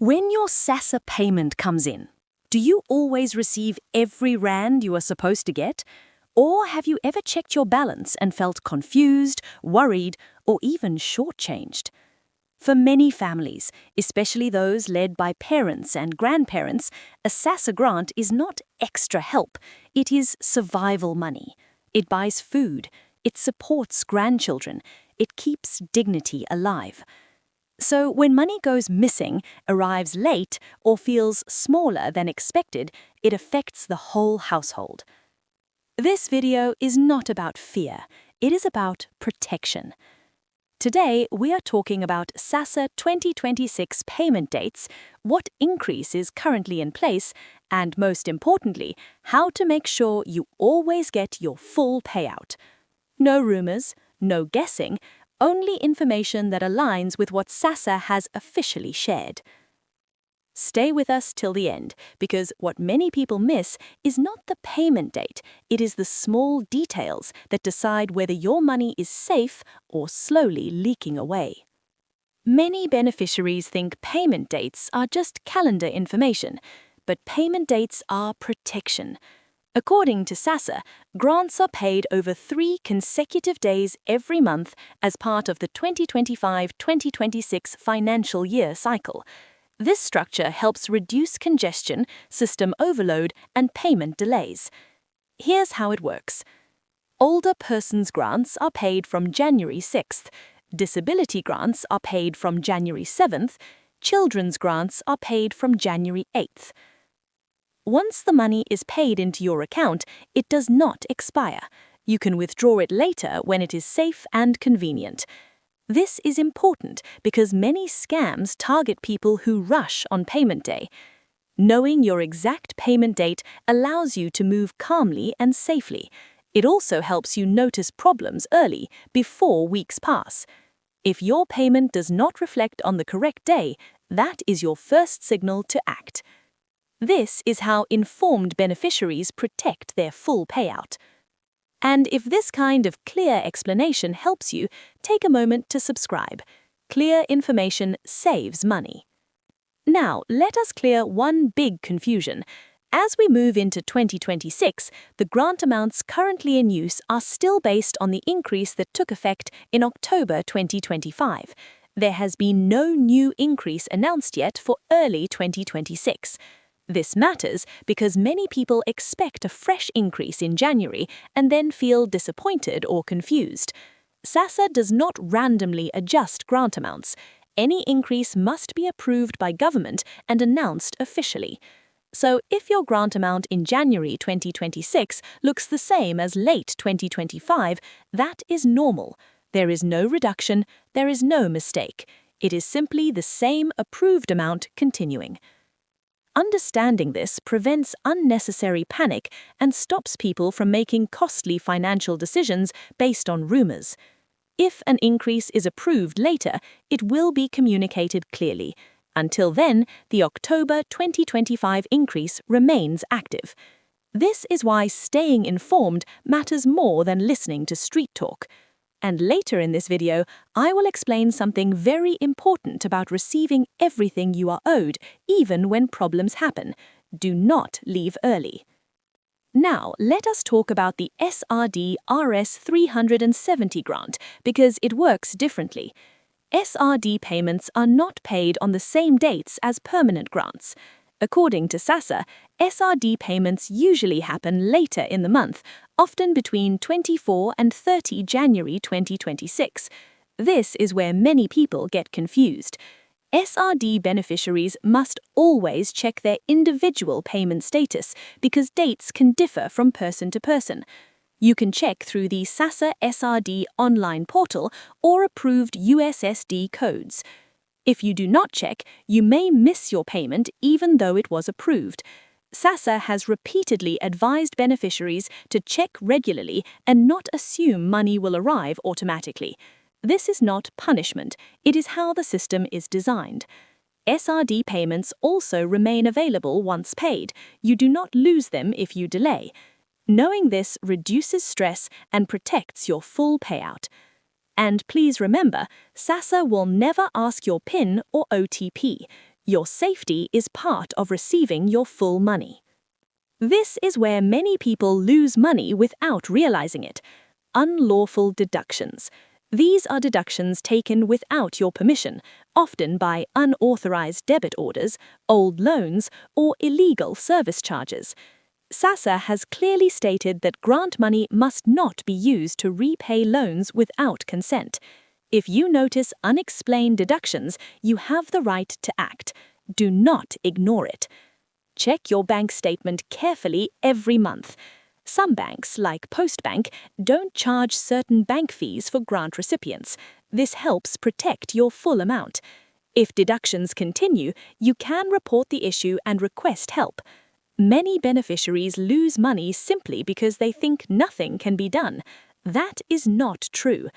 When your SASSA payment comes in, do you always receive every rand you are supposed to get? Or have you ever checked your balance and felt confused, worried, or even shortchanged? For many families, especially those led by parents and grandparents, a SASSA grant is not extra help, it is survival money. It buys food, it supports grandchildren, it keeps dignity alive. So when money goes missing, arrives late, or feels smaller than expected, it affects the whole household. This video is not about fear, it is about protection. Today, we are talking about SASSA 2026 payment dates, what increase is currently in place, and most importantly, how to make sure you always get your full payout. No rumors, no guessing, only information that aligns with what SASSA has officially shared. Stay with us till the end, because what many people miss is not the payment date, it is the small details that decide whether your money is safe or slowly leaking away. Many beneficiaries think payment dates are just calendar information, but payment dates are protection. According to SASSA, grants are paid over 3 consecutive days every month as part of the 2025-2026 financial year cycle. This structure helps reduce congestion, system overload, and payment delays. Here's how it works. Older persons' grants are paid from January 6th, disability grants are paid from January 7th, children's grants are paid from January 8th. Once the money is paid into your account, it does not expire. You can withdraw it later when it is safe and convenient. This is important because many scams target people who rush on payment day. Knowing your exact payment date allows you to move calmly and safely. It also helps you notice problems early, before weeks pass. If your payment does not reflect on the correct day, that is your first signal to act. This is how informed beneficiaries protect their full payout. And if this kind of clear explanation helps you, take a moment to subscribe. Clear information saves money. Now, let us clear one big confusion. As we move into 2026, the grant amounts currently in use are still based on the increase that took effect in October 2025. There has been no new increase announced yet for early 2026. This matters because many people expect a fresh increase in January and then feel disappointed or confused. SASSA does not randomly adjust grant amounts. Any increase must be approved by government and announced officially. So if your grant amount in January 2026 looks the same as late 2025, that is normal. There is no reduction, there is no mistake. It is simply the same approved amount continuing. Understanding this prevents unnecessary panic and stops people from making costly financial decisions based on rumors. If an increase is approved later, it will be communicated clearly. Until then, the October 2025 increase remains active. This is why staying informed matters more than listening to street talk. And later in this video, I will explain something very important about receiving everything you are owed, even when problems happen. Do not leave early. Now, let us talk about the SRD R370 grant, because it works differently. SRD payments are not paid on the same dates as permanent grants. According to SASSA, SRD payments usually happen later in the month, often between 24 and 30 January 2026. This is where many people get confused. SRD beneficiaries must always check their individual payment status because dates can differ from person to person. You can check through the SASSA SRD online portal or approved USSD codes. If you do not check, you may miss your payment even though it was approved. SASSA has repeatedly advised beneficiaries to check regularly and not assume money will arrive automatically. This is not punishment, it is how the system is designed. SRD payments also remain available once paid. You do not lose them if you delay. Knowing this reduces stress and protects your full payout. And please remember, SASSA will never ask your PIN or OTP. Your safety is part of receiving your full money. This is where many people lose money without realizing it. Unlawful deductions. These are deductions taken without your permission, often by unauthorized debit orders, old loans, or illegal service charges. SASSA has clearly stated that grant money must not be used to repay loans without consent. If you notice unexplained deductions, you have the right to act. Do not ignore it. Check your bank statement carefully every month. Some banks, like Postbank, don't charge certain bank fees for grant recipients. This helps protect your full amount. If deductions continue, you can report the issue and request help. Many beneficiaries lose money simply because they think nothing can be done. That is not true.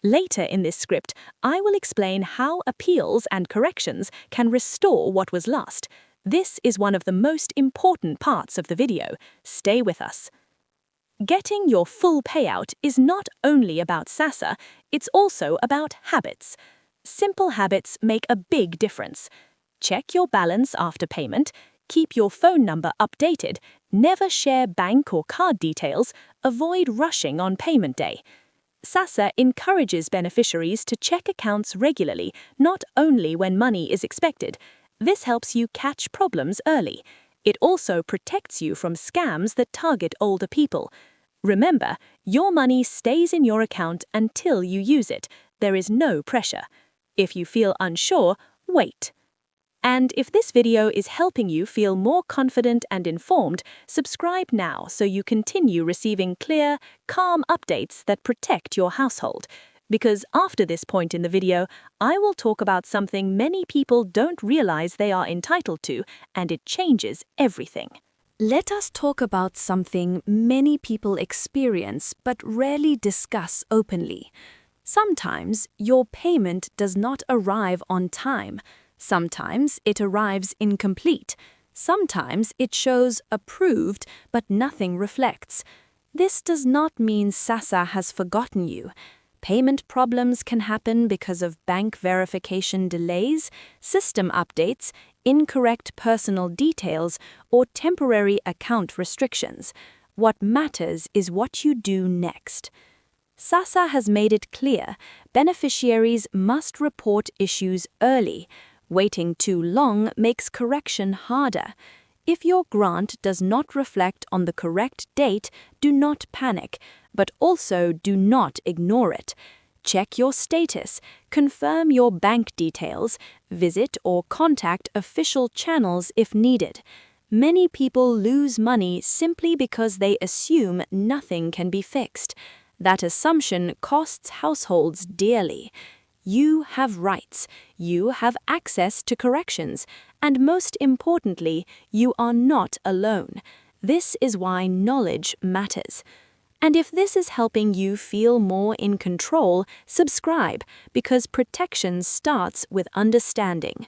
Later in this script, I will explain how appeals and corrections can restore what was lost. This is one of the most important parts of the video. Stay with us. Getting your full payout is not only about SASSA, it's also about habits. Simple habits make a big difference. Check your balance after payment, keep your phone number updated, never share bank or card details, avoid rushing on payment day. SASSA encourages beneficiaries to check accounts regularly, not only when money is expected. This helps you catch problems early. It also protects you from scams that target older people. Remember, your money stays in your account until you use it. There is no pressure. If you feel unsure, wait. And if this video is helping you feel more confident and informed, subscribe now so you continue receiving clear, calm updates that protect your household. Because after this point in the video, I will talk about something many people don't realize they are entitled to, and it changes everything. Let us talk about something many people experience but rarely discuss openly. Sometimes your payment does not arrive on time. Sometimes it arrives incomplete. Sometimes it shows approved, but nothing reflects. This does not mean SASSA has forgotten you. Payment problems can happen because of bank verification delays, system updates, incorrect personal details, or temporary account restrictions. What matters is what you do next. SASSA has made it clear beneficiaries must report issues early. Waiting too long makes correction harder. If your grant does not reflect on the correct date, do not panic, but also do not ignore it. Check your status, confirm your bank details, visit or contact official channels if needed. Many people lose money simply because they assume nothing can be fixed. That assumption costs households dearly. You have rights, you have access to corrections, and most importantly, you are not alone. This is why knowledge matters. And if this is helping you feel more in control, subscribe, because protection starts with understanding.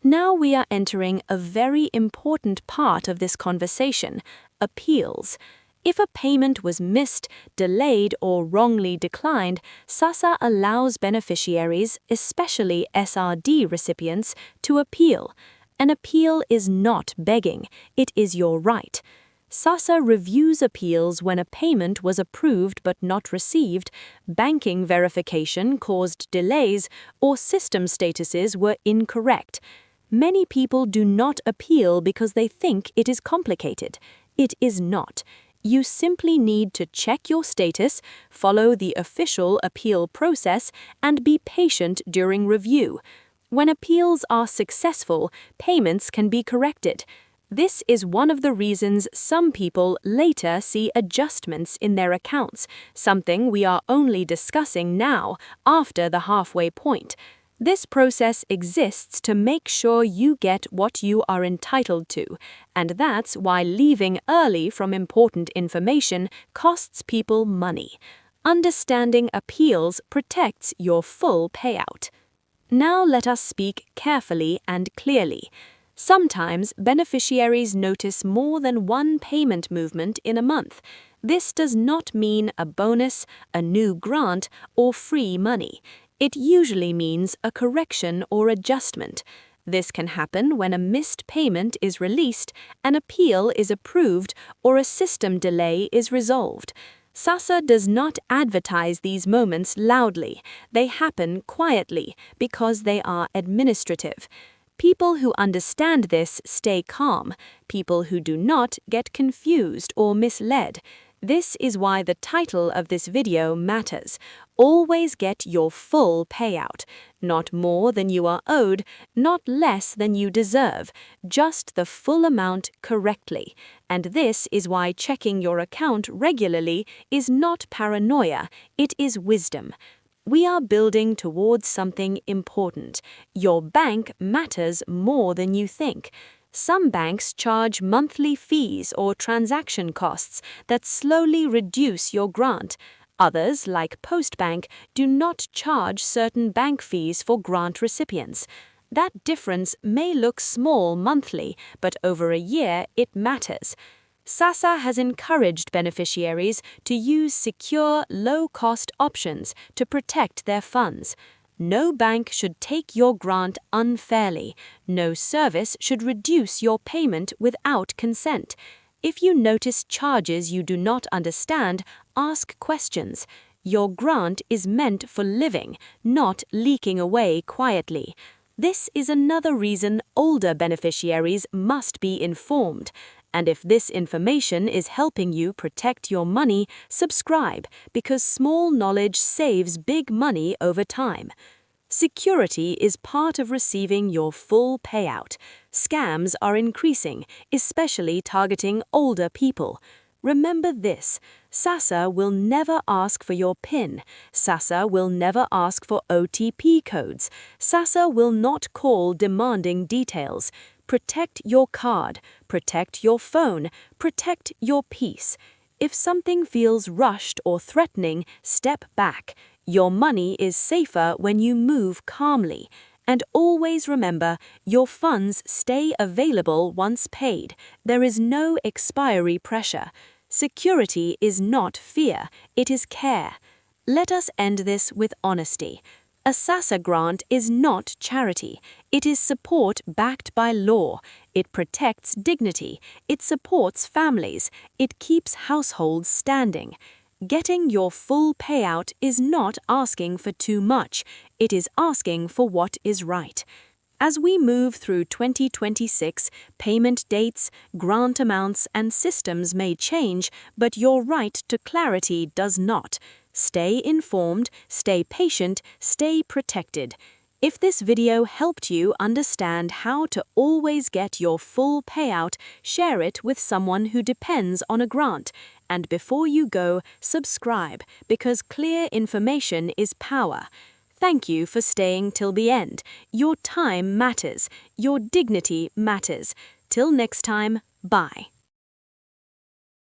Now we are entering a very important part of this conversation: appeals. If a payment was missed, delayed, or wrongly declined, SASSA allows beneficiaries, especially SRD recipients, to appeal. An appeal is not begging, it is your right. SASSA reviews appeals when a payment was approved but not received, banking verification caused delays, or system statuses were incorrect. Many people do not appeal because they think it is complicated. It is not. You simply need to check your status, follow the official appeal process, and be patient during review. When appeals are successful, payments can be corrected. This is one of the reasons some people later see adjustments in their accounts, something we are only discussing now, after the halfway point. This process exists to make sure you get what you are entitled to, and that's why leaving early from important information costs people money. Understanding appeals protects your full payout. Now let us speak carefully and clearly. Sometimes beneficiaries notice more than one payment movement in a month. This does not mean a bonus, a new grant, or free money. It usually means a correction or adjustment. This can happen when a missed payment is released, an appeal is approved, or a system delay is resolved. SASSA does not advertise these moments loudly. They happen quietly because they are administrative. People who understand this stay calm. People who do not get confused or misled. This is why the title of this video matters. Always get your full payout. Not more than you are owed, not less than you deserve, just the full amount correctly. And this is why checking your account regularly is not paranoia, it is wisdom. We are building towards something important. Your bank matters more than you think. Some banks charge monthly fees or transaction costs that slowly reduce your grant. Others, like Postbank, do not charge certain bank fees for grant recipients. That difference may look small monthly, but over a year it matters. SASSA has encouraged beneficiaries to use secure, low-cost options to protect their funds. No bank should take your grant unfairly. No service should reduce your payment without consent. If you notice charges you do not understand, ask questions. Your grant is meant for living, not leaking away quietly. This is another reason older beneficiaries must be informed. And if this information is helping you protect your money, subscribe, because small knowledge saves big money over time. Security is part of receiving your full payout. Scams are increasing, especially targeting older people. Remember this: SASSA will never ask for your PIN. SASSA will never ask for OTP codes. SASSA will not call demanding details. Protect your card, protect your phone, protect your peace. If something feels rushed or threatening, step back. Your money is safer when you move calmly. And always remember, your funds stay available once paid. There is no expiry pressure. Security is not fear, it is care. Let us end this with honesty. A SASSA grant is not charity. It is support backed by law. It protects dignity. It supports families. It keeps households standing. Getting your full payout is not asking for too much. It is asking for what is right. As we move through 2026, payment dates, grant amounts, and systems may change, but your right to clarity does not. Stay informed, stay patient, stay protected. If this video helped you understand how to always get your full payout, share it with someone who depends on a grant. And before you go, subscribe, because clear information is power. Thank you for staying till the end. Your time matters. Your dignity matters. Till next time, bye.